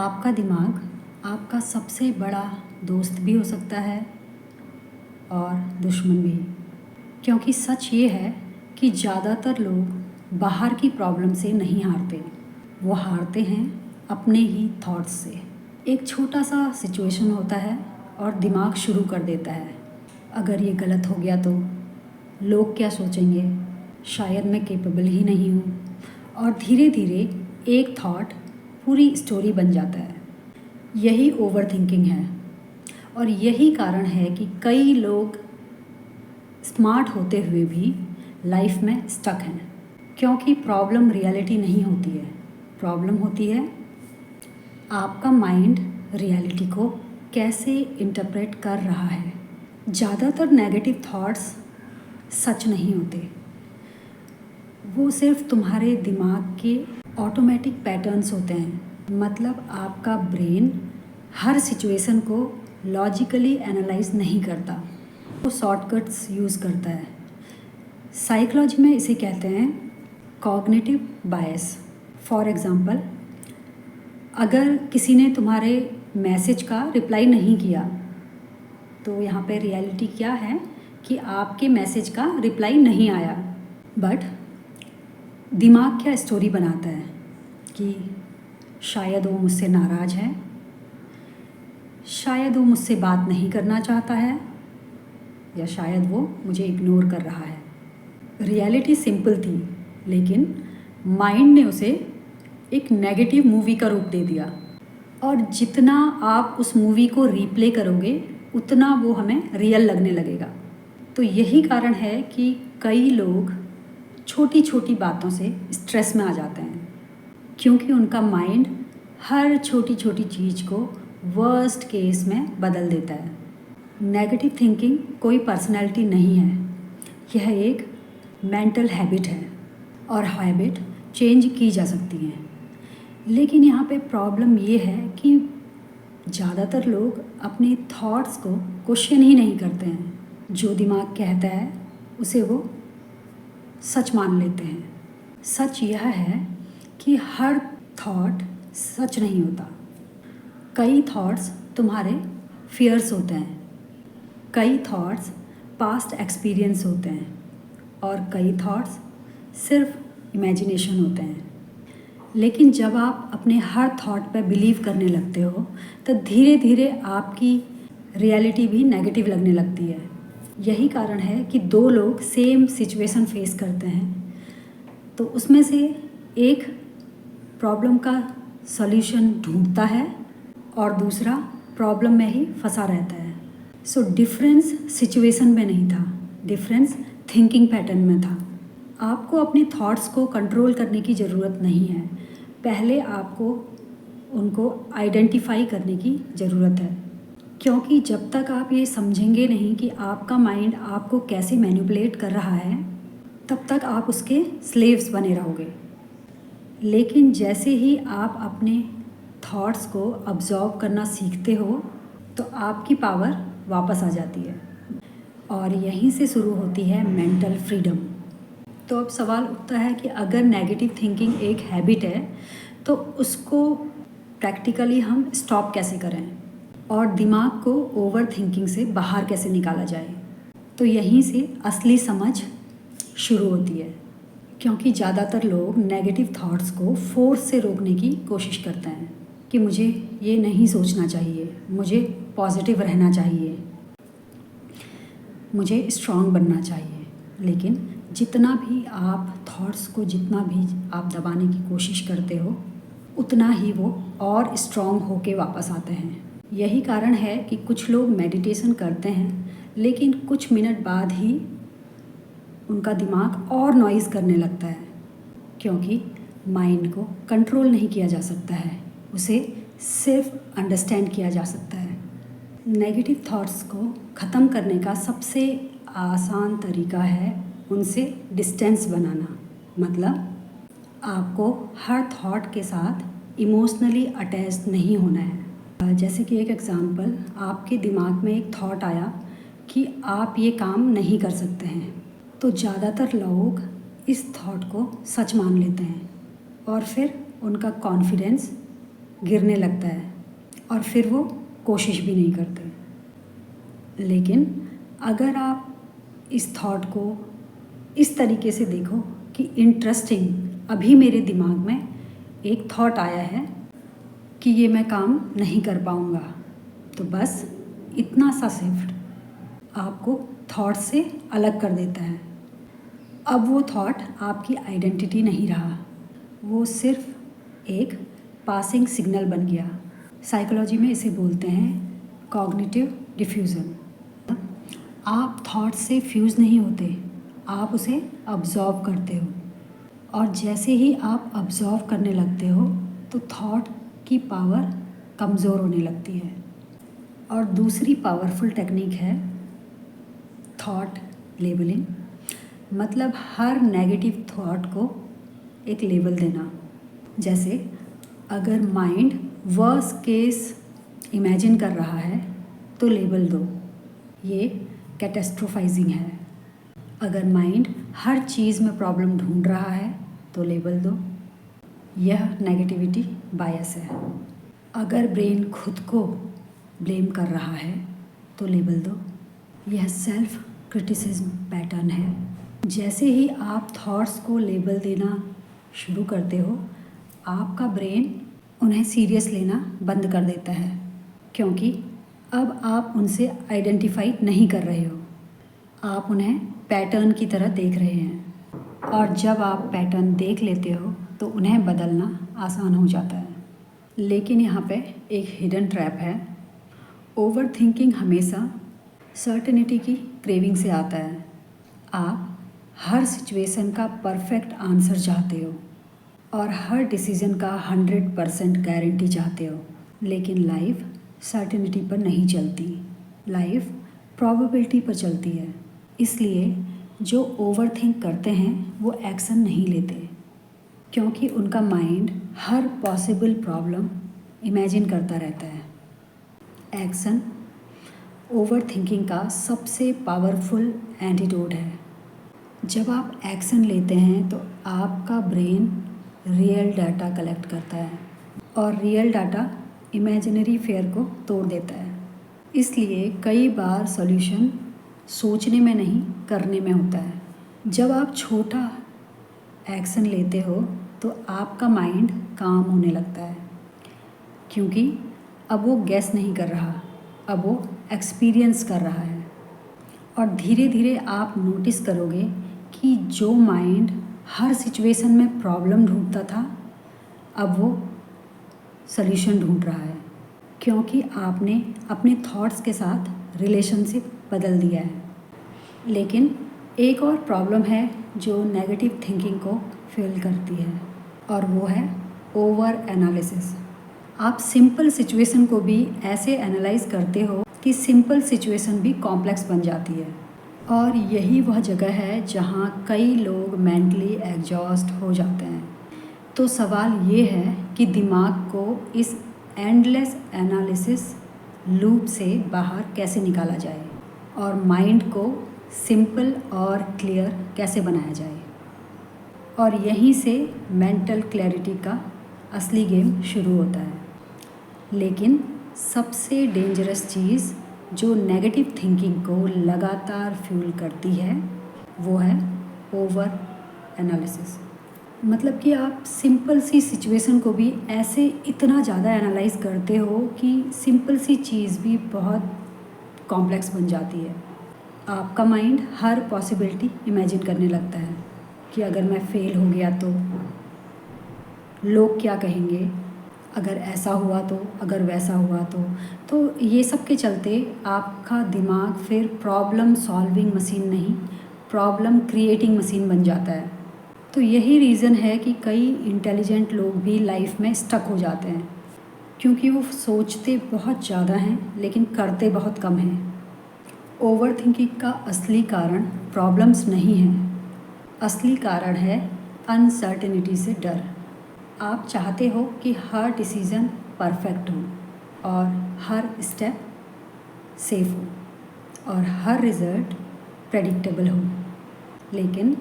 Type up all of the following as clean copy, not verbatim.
आपका दिमाग आपका सबसे बड़ा दोस्त भी हो सकता है और दुश्मन भी, क्योंकि सच ये है कि ज़्यादातर लोग बाहर की प्रॉब्लम से नहीं हारते, वो हारते हैं अपने ही थॉट्स से। एक छोटा सा सिचुएशन होता है और दिमाग शुरू कर देता है, अगर ये गलत हो गया तो लोग क्या सोचेंगे, शायद मैं केपेबल ही नहीं हूँ, और धीरे धीरे एक थॉट पूरी स्टोरी बन जाता है। यही ओवर थिंकिंग है, और यही कारण है कि कई लोग स्मार्ट होते हुए भी लाइफ में स्टक हैं, क्योंकि प्रॉब्लम रियलिटी नहीं होती है, प्रॉब्लम होती है आपका माइंड रियलिटी को कैसे इंटरप्रेट कर रहा है। ज़्यादातर नेगेटिव थॉट्स सच नहीं होते, वो सिर्फ तुम्हारे दिमाग के ऑटोमेटिक पैटर्न्स होते हैं। मतलब आपका ब्रेन हर सिचुएशन को लॉजिकली एनालाइज नहीं करता, वो शॉर्टकट्स यूज़ करता है। साइकोलॉजी में इसे कहते हैं कॉग्निटिव बायस। फॉर एग्ज़ाम्पल, अगर किसी ने तुम्हारे मैसेज का रिप्लाई नहीं किया तो यहाँ पे रियलिटी क्या है कि आपके मैसेज का रिप्लाई नहीं आया, बट दिमाग क्या स्टोरी बनाता है कि शायद वो मुझसे नाराज़ है, शायद वो मुझसे बात नहीं करना चाहता है, या शायद वो मुझे इग्नोर कर रहा है। रियलिटी सिंपल थी, लेकिन माइंड ने उसे एक नेगेटिव मूवी का रूप दे दिया, और जितना आप उस मूवी को रीप्ले करोगे उतना वो हमें रियल लगने लगेगा। तो यही कारण है कि कई लोग छोटी छोटी बातों से स्ट्रेस में आ जाते हैं, क्योंकि उनका माइंड हर छोटी छोटी चीज़ को वर्स्ट केस में बदल देता है। नेगेटिव थिंकिंग कोई पर्सनैलिटी नहीं है, यह एक मेंटल हैबिट है, और हैबिट चेंज की जा सकती है। लेकिन यहाँ पे प्रॉब्लम ये है कि ज़्यादातर लोग अपने थॉट्स को क्वेश्चन ही नहीं करते हैं। जो दिमाग कहता है उसे वो सच मान लेते हैं। सच यह है कि हर थॉट सच नहीं होता। कई थॉट्स तुम्हारे फियर्स होते हैं, कई थॉट्स पास्ट एक्सपीरियंस होते हैं, और कई थॉट्स सिर्फ इमेजिनेशन होते हैं। लेकिन जब आप अपने हर थॉट पर बिलीव करने लगते हो तो धीरे धीरे आपकी रियलिटी भी नेगेटिव लगने लगती है। यही कारण है कि दो लोग सेम सिचुएशन फेस करते हैं, तो उसमें से एक प्रॉब्लम का सॉल्यूशन ढूंढता है और दूसरा प्रॉब्लम में ही फंसा रहता है। सो डिफरेंस सिचुएशन में नहीं था, डिफरेंस थिंकिंग पैटर्न में था। आपको अपने थॉट्स को कंट्रोल करने की ज़रूरत नहीं है, पहले आपको उनको आइडेंटिफाई करने की ज़रूरत है, क्योंकि जब तक आप ये समझेंगे नहीं कि आपका माइंड आपको कैसे मैनिपुलेट कर रहा है, तब तक आप उसके स्लेव्स बने रहोगे। लेकिन जैसे ही आप अपने थॉट्स को अब्जॉर्व करना सीखते हो तो आपकी पावर वापस आ जाती है, और यहीं से शुरू होती है मेंटल फ्रीडम। तो अब सवाल उठता है कि अगर नेगेटिव थिंकिंग एक हैबिट है तो उसको प्रैक्टिकली हम स्टॉप कैसे करें, और दिमाग को ओवर थिंकिंग से बाहर कैसे निकाला जाए। तो यहीं से असली समझ शुरू होती है, क्योंकि ज़्यादातर लोग नेगेटिव थॉट्स को फोर्स से रोकने की कोशिश करते हैं कि मुझे ये नहीं सोचना चाहिए, मुझे पॉजिटिव रहना चाहिए, मुझे स्ट्रांग बनना चाहिए। लेकिन जितना भी आप थॉट्स को जितना भी आप दबाने की कोशिश करते हो, उतना ही वो और स्ट्रांग होके वापस आते हैं। यही कारण है कि कुछ लोग मेडिटेशन करते हैं, लेकिन कुछ मिनट बाद ही उनका दिमाग और नॉइज़ करने लगता है, क्योंकि माइंड को कंट्रोल नहीं किया जा सकता है, उसे सिर्फ अंडरस्टैंड किया जा सकता है। नेगेटिव थॉट्स को ख़त्म करने का सबसे आसान तरीका है उनसे डिस्टेंस बनाना। मतलब आपको हर थॉट के साथ इमोशनली अटैच नहीं होना है। जैसे कि एक एग्ज़ाम्पल, आपके दिमाग में एक थॉट आया कि आप ये काम नहीं कर सकते हैं, तो ज़्यादातर लोग इस थॉट को सच मान लेते हैं, और फिर उनका कॉन्फिडेंस गिरने लगता है और फिर वो कोशिश भी नहीं करते। लेकिन अगर आप इस थॉट को इस तरीके से देखो कि इंटरेस्टिंग, अभी मेरे दिमाग में एक थॉट आया है कि ये मैं काम नहीं कर पाऊँगा, तो बस इतना सा शिफ्ट आपको थॉट से अलग कर देता है। अब वो थॉट आपकी आइडेंटिटी नहीं रहा, वो सिर्फ एक पासिंग सिग्नल बन गया। साइकोलॉजी में इसे बोलते हैं कॉग्निटिव डिफ्यूज़न। आप थॉट से फ्यूज़ नहीं होते, आप उसे अब्जॉर्व करते हो, और जैसे ही आप अब्जॉर्व करने लगते हो तो थॉट की पावर कमज़ोर होने लगती है। और दूसरी पावरफुल टेक्निक है थॉट लेबलिंग, मतलब हर नेगेटिव थॉट को एक लेबल देना। जैसे अगर माइंड वर्स्ट केस इमेजिन कर रहा है तो लेबल दो, ये कैटेस्ट्रोफाइजिंग है। अगर माइंड हर चीज़ में प्रॉब्लम ढूंढ रहा है तो लेबल दो, यह नेगेटिविटी बायस है। अगर ब्रेन खुद को ब्लेम कर रहा है तो लेबल दो, यह सेल्फ क्रिटिसिज्म पैटर्न है। जैसे ही आप थॉट्स को लेबल देना शुरू करते हो, आपका ब्रेन उन्हें सीरियस लेना बंद कर देता है, क्योंकि अब आप उनसे आइडेंटिफाई नहीं कर रहे हो, आप उन्हें पैटर्न की तरह देख रहे हैं। और जब आप पैटर्न देख लेते हो तो उन्हें बदलना आसान हो जाता है। लेकिन यहाँ पे एक हिडन ट्रैप है। ओवर थिंकिंग हमेशा सर्टेनिटी की क्रेविंग से आता है। आप हर सिचुएशन का परफेक्ट आंसर चाहते हो और हर डिसीजन का 100% गारंटी चाहते हो, लेकिन लाइफ सर्टेनिटी पर नहीं चलती, लाइफ प्रोबेबिलिटी पर चलती है। इसलिए जो ओवर थिंक करते हैं वो एक्शन नहीं लेते, क्योंकि उनका माइंड हर पॉसिबल प्रॉब्लम इमेजिन करता रहता है। एक्शन ओवर थिंकिंग का सबसे पावरफुल एंटीडोट है। जब आप एक्शन लेते हैं तो आपका ब्रेन रियल डाटा कलेक्ट करता है, और रियल डाटा इमेजिनरी फेयर को तोड़ देता है। इसलिए कई बार सॉल्यूशन सोचने में नहीं, करने में होता है। जब आप छोटा एक्शन लेते हो तो आपका माइंड काम होने लगता है, क्योंकि अब वो गैस नहीं कर रहा, अब वो एक्सपीरियंस कर रहा है। और धीरे धीरे आप नोटिस करोगे कि जो माइंड हर सिचुएशन में प्रॉब्लम ढूंढता था, अब वो सॉल्यूशन ढूंढ रहा है, क्योंकि आपने अपने थॉट्स के साथ रिलेशनशिप बदल दिया है। लेकिन एक और प्रॉब्लम है जो नेगेटिव थिंकिंग को फेल करती है, और वो है ओवर एनालिसिस। आप सिंपल सिचुएशन को भी ऐसे एनालाइज करते हो कि सिंपल सिचुएशन भी कॉम्प्लेक्स बन जाती है। और यही वह जगह है जहाँ कई लोग मेंटली एग्जॉस्ट हो जाते हैं। तो सवाल ये है कि दिमाग को इस एंडलेस एनालिसिस लूप से बाहर कैसे निकाला जाए, और माइंड को सिंपल और क्लियर कैसे बनाया जाए। और यहीं से मेंटल क्लैरिटी का असली गेम शुरू होता है। लेकिन सबसे डेंजरस चीज़ जो नेगेटिव थिंकिंग को लगातार फ्यूल करती है वो है ओवर एनालिसिस। मतलब कि आप सिंपल सी सिचुएशन को भी ऐसे इतना ज़्यादा एनालाइज करते हो कि सिंपल सी चीज़ भी बहुत कॉम्प्लेक्स बन जाती है। आपका माइंड हर पॉसिबिलिटी इमेजिन करने लगता है कि अगर मैं फेल हो गया तो लोग क्या कहेंगे, अगर ऐसा हुआ तो, अगर वैसा हुआ तो ये सब के चलते आपका दिमाग फिर प्रॉब्लम सॉल्विंग मशीन नहीं, प्रॉब्लम क्रिएटिंग मशीन बन जाता है। तो यही रीज़न है कि कई इंटेलिजेंट लोग भी लाइफ में स्टक हो जाते हैं, क्योंकि वो सोचते बहुत ज़्यादा हैं लेकिन करते बहुत कम हैं। ओवर थिंकिंग का असली कारण प्रॉब्लम्स नहीं है, असली कारण है अनसर्टेनिटी से डर। आप चाहते हो कि हर डिसीज़न परफेक्ट हो, और हर स्टेप सेफ हो, और हर रिज़ल्ट प्रेडिक्टेबल हो। लेकिन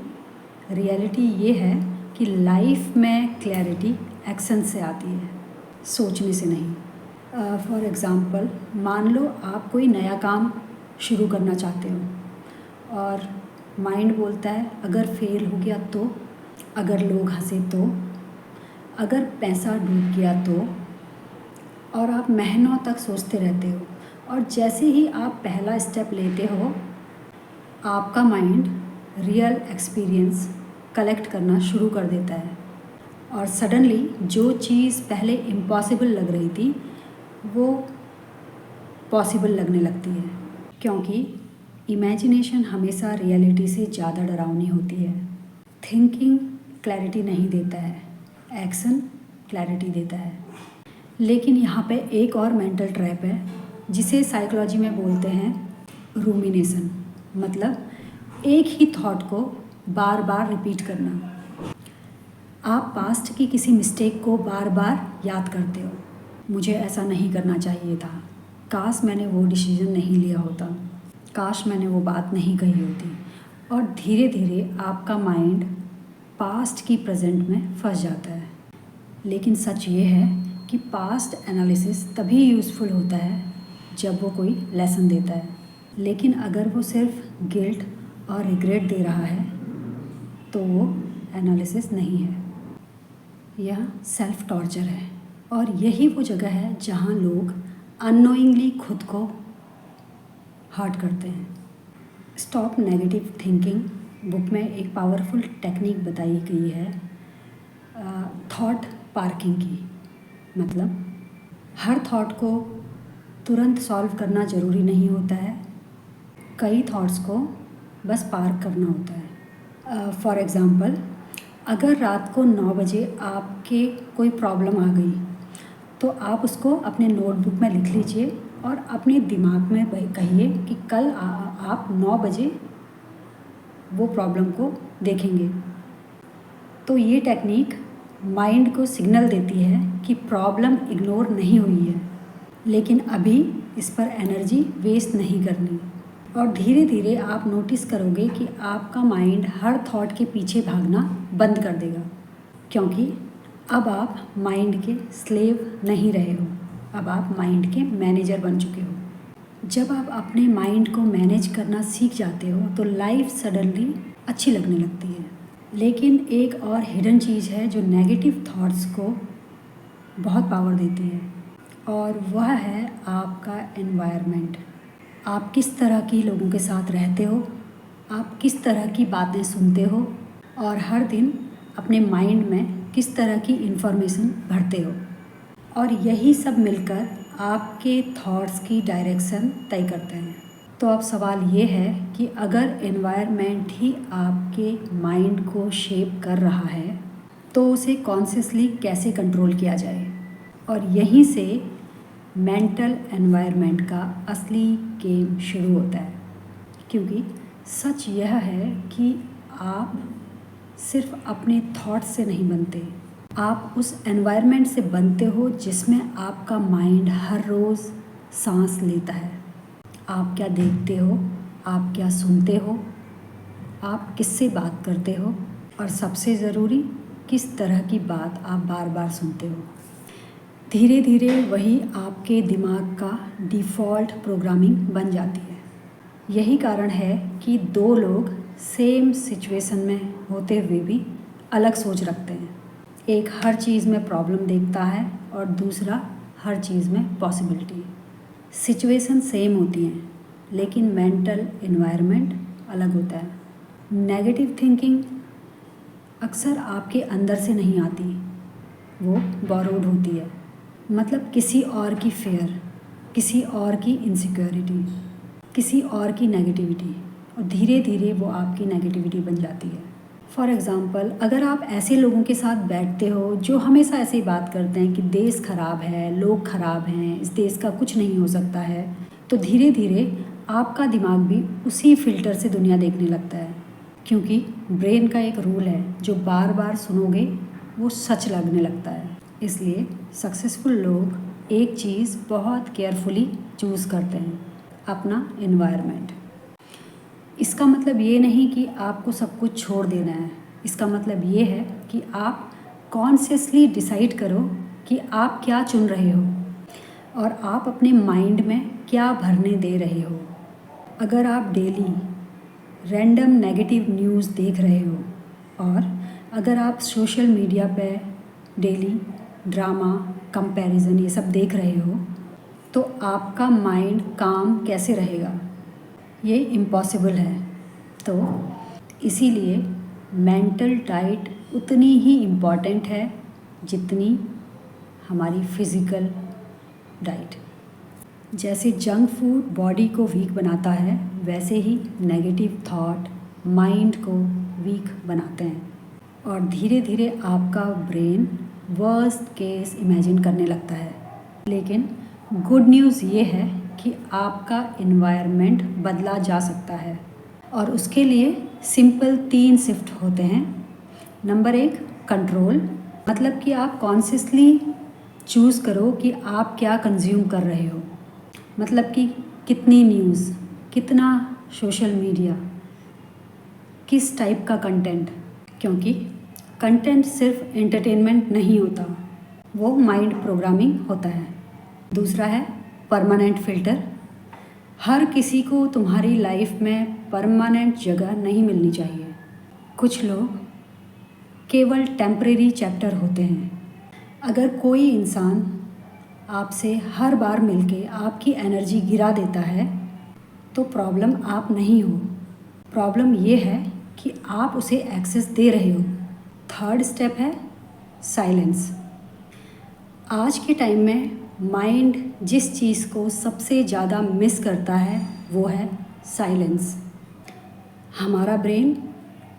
रियलिटी ये है कि लाइफ में क्लैरिटी एक्शन से आती है। सोचने से नहीं। फॉर एग्ज़ाम्पल, मान लो आप कोई नया काम शुरू करना चाहते हो और माइंड बोलता है अगर फेल हो गया तो, अगर लोग हंसे तो, अगर पैसा डूब गया तो, और आप महीनों तक सोचते रहते हो। और जैसे ही आप पहला स्टेप लेते हो, आपका माइंड रियल एक्सपीरियंस कलेक्ट करना शुरू कर देता है और सडनली जो चीज़ पहले इम्पॉसिबल लग रही थी वो पॉसिबल लगने लगती है, क्योंकि इमेजिनेशन हमेशा रियलिटी से ज़्यादा डरावनी होती है। थिंकिंग क्लैरिटी नहीं देता है, एक्शन क्लैरिटी देता है। लेकिन यहाँ पे एक और मेंटल ट्रैप है जिसे साइकोलॉजी में बोलते हैं रूमिनेशन, मतलब एक ही थॉट को बार बार रिपीट करना। आप पास्ट की किसी मिस्टेक को बार बार याद करते हो, मुझे ऐसा नहीं करना चाहिए था, काश मैंने वो डिसीजन नहीं लिया होता, काश मैंने वो बात नहीं कही होती। और धीरे धीरे आपका माइंड पास्ट की प्रेजेंट में फंस जाता है। लेकिन सच ये है कि पास्ट एनालिसिस तभी यूज़फुल होता है जब वो कोई लेसन देता है। लेकिन अगर वो सिर्फ गिल्ट और रिग्रेट दे रहा है तो वो एनालिसिस नहीं है, यह सेल्फ टॉर्चर है। और यही वो जगह है जहाँ लोग अननोइंगली खुद को हर्ट करते हैं। स्टॉप नेगेटिव थिंकिंग बुक में एक पावरफुल टेक्निक बताई गई है थॉट पार्किंग की। मतलब हर थॉट को तुरंत सॉल्व करना ज़रूरी नहीं होता है, कई थॉट्स को बस पार्क करना होता है। फॉर एग्ज़ाम्पल, अगर रात को 9 बजे आपके कोई प्रॉब्लम आ गई तो आप उसको अपने नोटबुक में लिख लीजिए और अपने दिमाग में कहिए कि कल आप 9 बजे वो प्रॉब्लम को देखेंगे। तो ये टेक्निक माइंड को सिग्नल देती है कि प्रॉब्लम इग्नोर नहीं हुई है, लेकिन अभी इस पर एनर्जी वेस्ट नहीं करनी। और धीरे धीरे आप नोटिस करोगे कि आपका माइंड हर थॉट के पीछे भागना बंद कर देगा, क्योंकि अब आप माइंड के स्लेव नहीं रहे हो, अब आप माइंड के मैनेजर बन चुके हो। जब आप अपने माइंड को मैनेज करना सीख जाते हो तो लाइफ सडनली अच्छी लगने लगती है। लेकिन एक और हिडन चीज़ है जो नेगेटिव थॉट्स को बहुत पावर देती है, और वह है आपका एनवायरनमेंट। आप किस तरह की लोगों के साथ रहते हो, आप किस तरह की बातें सुनते हो, और हर दिन अपने माइंड में किस तरह की इन्फॉर्मेशन भरते हो। और यही सब मिलकर आपके थॉट्स की डायरेक्शन तय करते हैं। तो अब सवाल ये है कि अगर एनवायरनमेंट ही आपके माइंड को शेप कर रहा है तो उसे कॉन्शियसली कैसे कंट्रोल किया जाए। और यहीं से मेंटल एनवायरनमेंट का असली गेम शुरू होता है, क्योंकि सच यह है कि आप सिर्फ अपने थॉट्स से नहीं बनते, आप उस एनवायरनमेंट से बनते हो जिसमें आपका माइंड हर रोज़ सांस लेता है। आप क्या देखते हो, आप क्या सुनते हो, आप किससे बात करते हो, और सबसे ज़रूरी किस तरह की बात आप बार बार सुनते हो। धीरे धीरे वही आपके दिमाग का डिफ़ॉल्ट प्रोग्रामिंग बन जाती है। यही कारण है कि दो लोग सेम सिचुएशन में होते हुए भी अलग सोच रखते हैं। एक हर चीज़ में प्रॉब्लम देखता है और दूसरा हर चीज़ में पॉसिबिलिटी। सिचुएशन सेम होती हैं लेकिन मेंटल एनवायरनमेंट अलग होता है। नेगेटिव थिंकिंग अक्सर आपके अंदर से नहीं आती, वो बोरोड होती है। मतलब किसी और की फेयर, किसी और की इनसिक्योरिटी, किसी और की नेगेटिविटी, और धीरे धीरे वो आपकी नेगेटिविटी बन जाती है। फॉर एग्ज़ाम्पल, अगर आप ऐसे लोगों के साथ बैठते हो जो हमेशा ऐसे ही बात करते हैं कि देश ख़राब है, लोग ख़राब हैं, इस देश का कुछ नहीं हो सकता है, तो धीरे धीरे आपका दिमाग भी उसी फ़िल्टर से दुनिया देखने लगता है, क्योंकि ब्रेन का एक रूल है, जो बार बार सुनोगे वो सच लगने लगता है। इसलिए सक्सेसफुल लोग एक चीज़ बहुत केयरफुली चूज़ करते हैं, अपना एनवायरनमेंट। इसका मतलब ये नहीं कि आपको सब कुछ छोड़ देना है, इसका मतलब ये है कि आप कॉन्शियसली डिसाइड करो कि आप क्या चुन रहे हो और आप अपने माइंड में क्या भरने दे रहे हो। अगर आप डेली रैंडम नेगेटिव न्यूज़ देख रहे हो और अगर आप सोशल मीडिया पे डेली ड्रामा, कंपैरिजन ये सब देख रहे हो, तो आपका माइंड काम कैसे रहेगा? ये इम्पॉसिबल है। तो इसीलिए मेंटल डाइट उतनी ही इम्पॉर्टेंट है जितनी हमारी फिज़िकल डाइट। जैसे जंक फूड बॉडी को वीक बनाता है, वैसे ही नेगेटिव थॉट माइंड को वीक बनाते हैं और धीरे धीरे आपका ब्रेन वर्स्ट केस इमेजिन करने लगता है। लेकिन गुड न्यूज़ ये है कि आपका इन्वायरमेंट बदला जा सकता है और उसके लिए सिंपल 3 शिफ्ट होते हैं। नंबर 1, कंट्रोल, मतलब कि आप कॉन्शियसली चूज़ करो कि आप क्या कंज्यूम कर रहे हो। मतलब कि कितनी न्यूज़, कितना सोशल मीडिया, किस टाइप का कंटेंट, क्योंकि कंटेंट सिर्फ एंटरटेनमेंट नहीं होता, वो माइंड प्रोग्रामिंग होता है। दूसरा है परमानेंट फ़िल्टर। हर किसी को तुम्हारी लाइफ में परमानेंट जगह नहीं मिलनी चाहिए। कुछ लोग केवल टेम्परेरी चैप्टर होते हैं। अगर कोई इंसान आपसे हर बार मिलके आपकी एनर्जी गिरा देता है तो प्रॉब्लम आप नहीं हो, प्रॉब्लम ये है कि आप उसे एक्सेस दे रहे हो। थर्ड स्टेप है साइलेंस। आज के टाइम में माइंड जिस चीज़ को सबसे ज़्यादा मिस करता है वो है साइलेंस। हमारा ब्रेन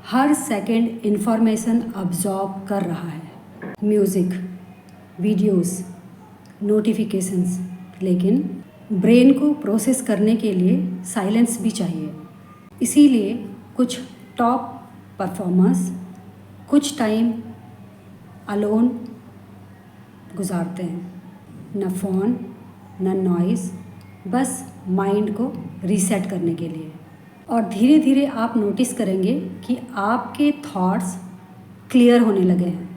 हर सेकंड इन्फॉर्मेशन अब्जॉर्ब कर रहा है, म्यूज़िक, वीडियोस, नोटिफिकेशंस, लेकिन ब्रेन को प्रोसेस करने के लिए साइलेंस भी चाहिए। इसीलिए कुछ टॉप परफॉर्मर्स कुछ टाइम अलोन गुजारते हैं, न फ़ोन न नॉइज़, बस माइंड को रीसेट करने के लिए। और धीरे धीरे आप नोटिस करेंगे कि आपके थॉट्स क्लियर होने लगे हैं।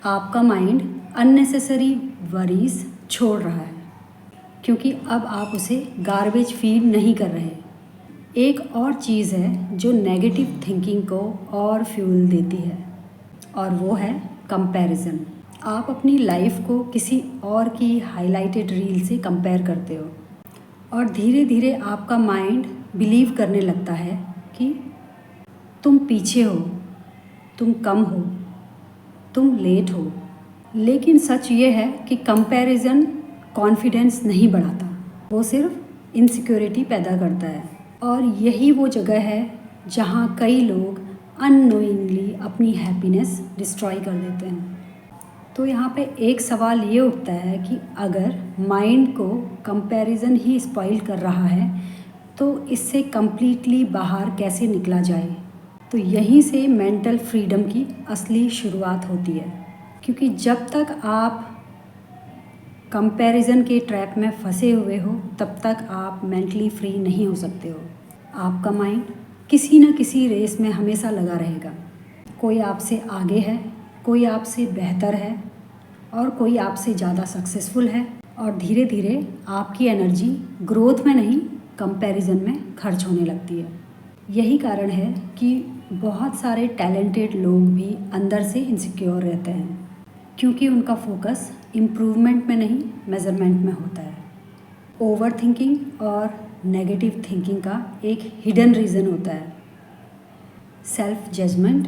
आपका माइंड अननेसेसरी वरीज छोड़ रहा है क्योंकि अब आप उसे गार्बेज फीड नहीं कर रहे। एक और चीज़ है जो नेगेटिव थिंकिंग को और फ्यूल देती है और वो है कंपैरिजन। आप अपनी लाइफ को किसी और की हाइलाइटेड रील से कंपेयर करते हो और धीरे धीरे आपका माइंड बिलीव करने लगता है कि तुम पीछे हो, तुम कम हो, तुम लेट हो। लेकिन सच ये है कि कंपैरिजन कॉन्फिडेंस नहीं बढ़ाता, वो सिर्फ इनसिक्योरिटी पैदा करता है। और यही वो जगह है जहाँ कई लोग अननोइंगली अपनी हैप्पीनेस डिस्ट्रॉय कर देते हैं। तो यहाँ पे एक सवाल ये उठता है कि अगर माइंड को कंपैरिजन ही स्पॉइल कर रहा है तो इससे कम्प्लीटली बाहर कैसे निकला जाए। तो यहीं से मेंटल फ्रीडम की असली शुरुआत होती है, क्योंकि जब तक आप कंपैरिजन के ट्रैप में फंसे हुए हो तब तक आप मेंटली फ्री नहीं हो सकते हो। आपका माइंड किसी न किसी रेस में हमेशा लगा रहेगा। कोई आपसे आगे है, कोई आपसे बेहतर है और कोई आपसे ज़्यादा सक्सेसफुल है। और धीरे धीरे आपकी एनर्जी ग्रोथ में नहीं, कंपैरिजन में खर्च होने लगती है। यही कारण है कि बहुत सारे टैलेंटेड लोग भी अंदर से इनसिक्योर रहते हैं, क्योंकि उनका फोकस इम्प्रूवमेंट में नहीं, मेजरमेंट में होता है। ओवर थिंकिंग और नेगेटिव थिंकिंग का एक हिडन रीज़न होता है सेल्फ जजमेंट।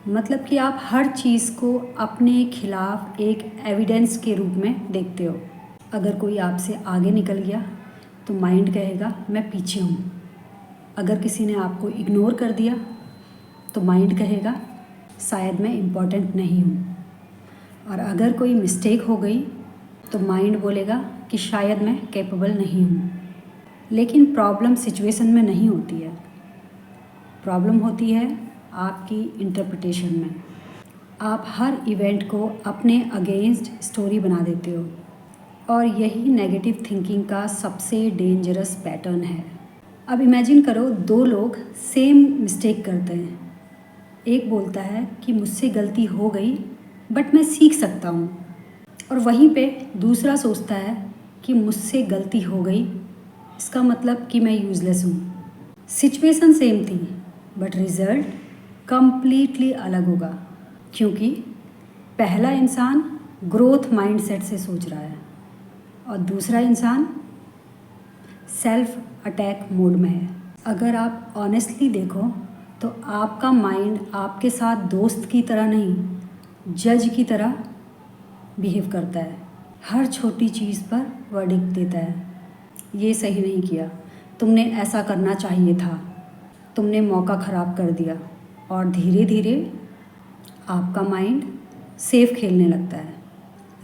मतलब कि आप हर चीज़ को अपने खिलाफ एक एविडेंस के रूप में देखते हो। अगर कोई आपसे आगे निकल गया तो माइंड कहेगा मैं पीछे हूँ। अगर किसी ने आपको इग्नोर कर दिया तो माइंड कहेगा शायद मैं इम्पॉर्टेंट नहीं हूँ। और अगर कोई मिस्टेक हो गई तो माइंड बोलेगा कि शायद मैं कैपेबल नहीं हूँ। लेकिन प्रॉब्लम सिचुएशन में नहीं होती है, प्रॉब्लम होती है आपकी इंटरप्रिटेशन में। आप हर इवेंट को अपने अगेंस्ट स्टोरी बना देते हो और यही नेगेटिव थिंकिंग का सबसे डेंजरस पैटर्न है। अब इमेजिन करो, 2 लोग सेम मिस्टेक करते हैं। एक बोलता है कि मुझसे गलती हो गई बट मैं सीख सकता हूँ, और वहीं पे दूसरा सोचता है कि मुझसे गलती हो गई, इसका मतलब कि मैं यूज़लेस हूँ। सिचुएशन सेम थी बट रिज़ल्ट कम्प्लीटली अलग होगा, क्योंकि पहला इंसान ग्रोथ माइंडसेट से सोच रहा है और दूसरा इंसान सेल्फ अटैक मोड में है। अगर आप ऑनेस्टली देखो तो आपका माइंड आपके साथ दोस्त की तरह नहीं, जज की तरह बिहेव करता है। हर छोटी चीज़ पर वर्डिक्ट देता है, ये सही नहीं किया, तुमने ऐसा करना चाहिए था, तुमने मौका ख़राब कर दिया। और धीरे धीरे आपका माइंड सेफ खेलने लगता है,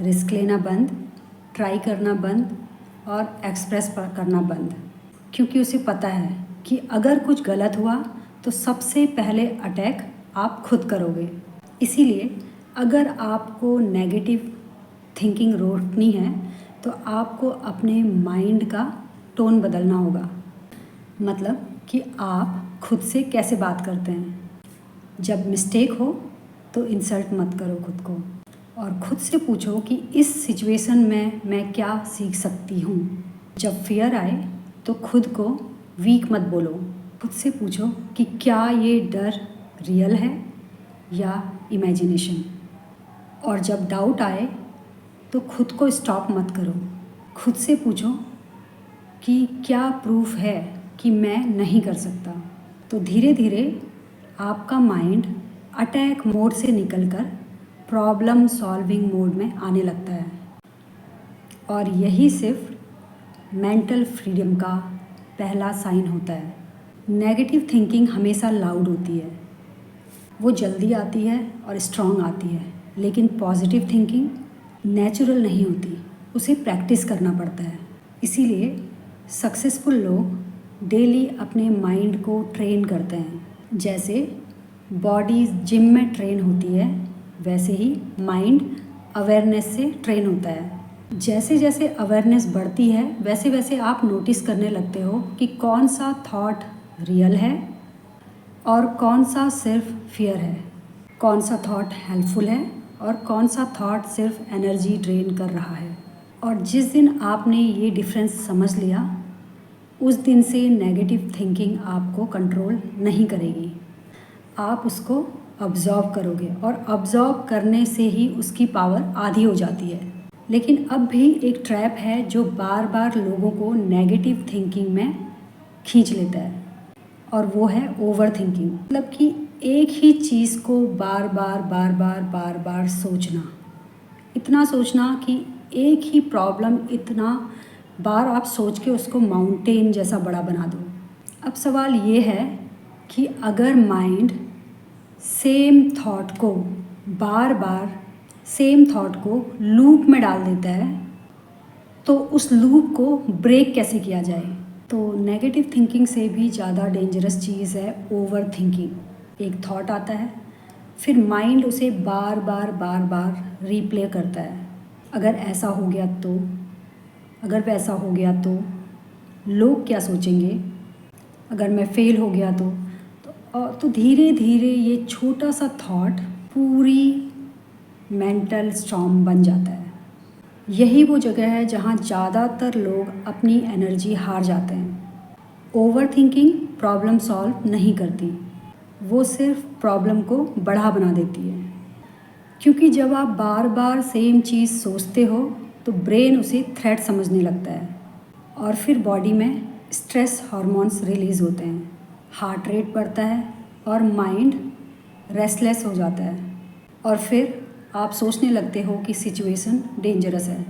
रिस्क लेना बंद, ट्राई करना बंद और एक्सप्रेस करना बंद, क्योंकि उसे पता है कि अगर कुछ गलत हुआ तो सबसे पहले अटैक आप खुद करोगे। इसीलिए अगर आपको नेगेटिव थिंकिंग रोकनी है तो आपको अपने माइंड का टोन बदलना होगा। मतलब कि आप खुद से कैसे बात करते हैं। जब मिस्टेक हो तो इंसल्ट मत करो खुद को, और खुद से पूछो कि इस सिचुएशन में मैं क्या सीख सकती हूँ। जब फियर आए तो खुद को वीक मत बोलो। खुद से पूछो कि क्या ये डर रियल है या इमेजिनेशन। और जब डाउट आए तो खुद को स्टॉप मत करो। खुद से पूछो कि क्या प्रूफ है कि मैं नहीं कर सकता। तो धीरे धीरे आपका माइंड अटैक मोड से निकलकर प्रॉब्लम सॉल्विंग मोड में आने लगता है। और यही सिर्फ मेंटल फ्रीडम का पहला साइन होता है। नेगेटिव थिंकिंग हमेशा लाउड होती है, वो जल्दी आती है और स्ट्रॉन्ग आती है, लेकिन पॉजिटिव थिंकिंग नेचुरल नहीं होती, उसे प्रैक्टिस करना पड़ता है। इसीलिए सक्सेसफुल लोग डेली अपने माइंड को ट्रेन करते हैं। जैसे बॉडी जिम में ट्रेन होती है, वैसे ही माइंड अवेयरनेस से ट्रेन होता है। जैसे जैसे अवेयरनेस बढ़ती है वैसे वैसे आप नोटिस करने लगते हो कि कौन सा थॉट रियल है और कौन सा सिर्फ फियर है, कौन सा थॉट हेल्पफुल है और कौन सा थॉट सिर्फ एनर्जी ड्रेन कर रहा है। और जिस दिन आपने ये डिफरेंस समझ लिया, उस दिन से नेगेटिव थिंकिंग आपको कंट्रोल नहीं करेगी। आप उसको ऑब्जर्व करोगे और ऑब्जर्व करने से ही उसकी पावर आधी हो जाती है। लेकिन अब भी एक ट्रैप है जो बार बार लोगों को नेगेटिव थिंकिंग में खींच लेता है, और वो है ओवर थिंकिंग। मतलब कि एक ही चीज़ को बार बार सोचना, इतना सोचना कि एक ही प्रॉब्लम इतना बार आप सोच के उसको माउंटेन जैसा बड़ा बना दो। अब सवाल ये है कि अगर माइंड सेम थॉट को बार बार सेम थॉट को लूप में डाल देता है, तो उस लूप को ब्रेक कैसे किया जाए। तो नेगेटिव थिंकिंग से भी ज़्यादा डेंजरस चीज़ है ओवर थिंकिंग। एक थॉट आता है, फिर माइंड उसे बार बार रिप्ले करता है। अगर ऐसा हो गया तो, अगर वैसा हो गया लोग क्या सोचेंगे, अगर मैं फेल हो गया तो धीरे धीरे ये छोटा सा थॉट पूरी मेंटल स्टॉर्म बन जाता है। यही वो जगह है जहाँ ज़्यादातर लोग अपनी एनर्जी हार जाते हैं। ओवर थिंकिंग प्रॉब्लम सॉल्व नहीं करती, वो सिर्फ प्रॉब्लम को बड़ा बना देती है। क्योंकि जब आप बार बार सेम चीज़ सोचते हो तो ब्रेन उसे थ्रेट समझने लगता है, और फिर बॉडी में स्ट्रेस हार्मोन्स रिलीज़ होते हैं, हार्ट रेट बढ़ता है और माइंड रेस्टलेस हो जाता है। और फिर आप सोचने लगते हो कि सिचुएशन डेंजरस है,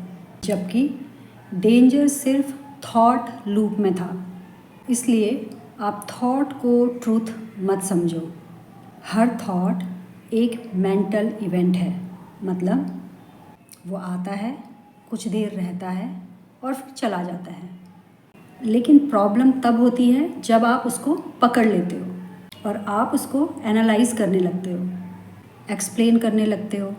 जबकि डेंजर सिर्फ थॉट लूप में था। इसलिए आप थॉट को ट्रूथ मत समझो। हर थॉट एक मेंटल इवेंट है, मतलब वो आता है, कुछ देर रहता है और फिर चला जाता है। लेकिन प्रॉब्लम तब होती है जब आप उसको पकड़ लेते हो और आप उसको एनालाइज करने लगते हो, एक्सप्लेन करने लगते हो,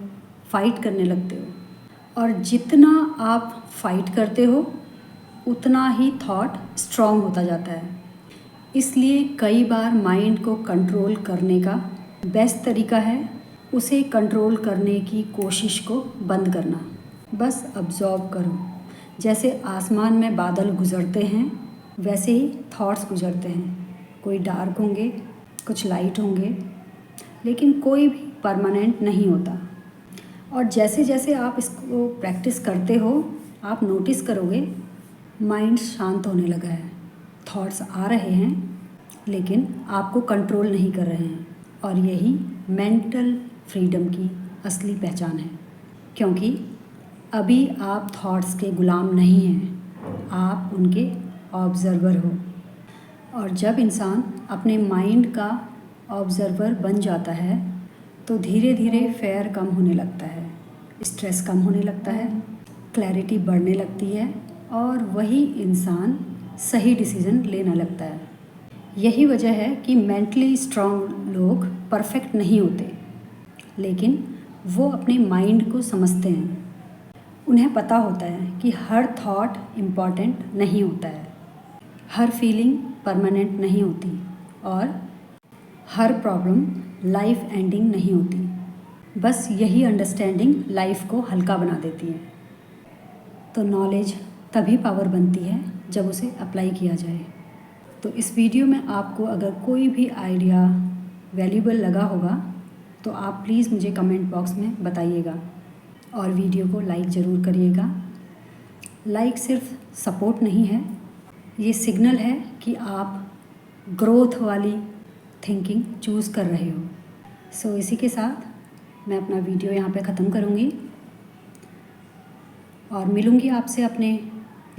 फाइट करने लगते हो। और जितना आप फाइट करते हो उतना ही थॉट स्ट्रॉन्ग होता जाता है। इसलिए कई बार माइंड को कंट्रोल करने का बेस्ट तरीका है उसे कंट्रोल करने की कोशिश को बंद करना। बस अब्जॉर्ब करो। जैसे आसमान में बादल गुजरते हैं वैसे ही थॉट्स गुजरते हैं। कोई डार्क होंगे, कुछ लाइट होंगे, लेकिन कोई भी परमानेंट नहीं होता। और जैसे जैसे आप इसको प्रैक्टिस करते हो, आप नोटिस करोगे माइंड शांत होने लगा है। थॉट्स आ रहे हैं लेकिन आपको कंट्रोल नहीं कर रहे हैं। और यही मेंटल फ्रीडम की असली पहचान है, क्योंकि अभी आप थॉट्स के गुलाम नहीं हैं, आप उनके ऑब्जर्वर हो। और जब इंसान अपने माइंड का ऑब्जर्वर बन जाता है तो धीरे धीरे फेयर कम होने लगता है, स्ट्रेस कम होने लगता है, क्लैरिटी बढ़ने लगती है और वही इंसान सही डिसीज़न लेने लगता है। यही वजह है कि मेंटली स्ट्रॉन्ग लोग परफेक्ट नहीं होते, लेकिन वो अपने माइंड को समझते हैं। उन्हें पता होता है कि हर थॉट इम्पॉर्टेंट नहीं होता है, हर फीलिंग परमानेंट नहीं होती और हर प्रॉब्लम लाइफ एंडिंग नहीं होती। बस यही अंडरस्टैंडिंग लाइफ को हल्का बना देती है। तो नॉलेज तभी पावर बनती है जब उसे अप्लाई किया जाए। तो इस वीडियो में आपको अगर कोई भी आइडिया वैल्यूबल लगा होगा तो आप प्लीज़ मुझे कमेंट बॉक्स में बताइएगा और वीडियो को लाइक ज़रूर करिएगा। लाइक सिर्फ सपोर्ट नहीं है, ये सिग्नल है कि आप ग्रोथ वाली थिंकिंग चूज़ कर रहे हो। सो इसी के साथ मैं अपना वीडियो यहाँ पे ख़त्म करूँगी और मिलूँगी आपसे अपने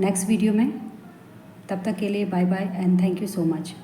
नेक्स्ट वीडियो में। तब तक के लिए bye bye and thank you so much.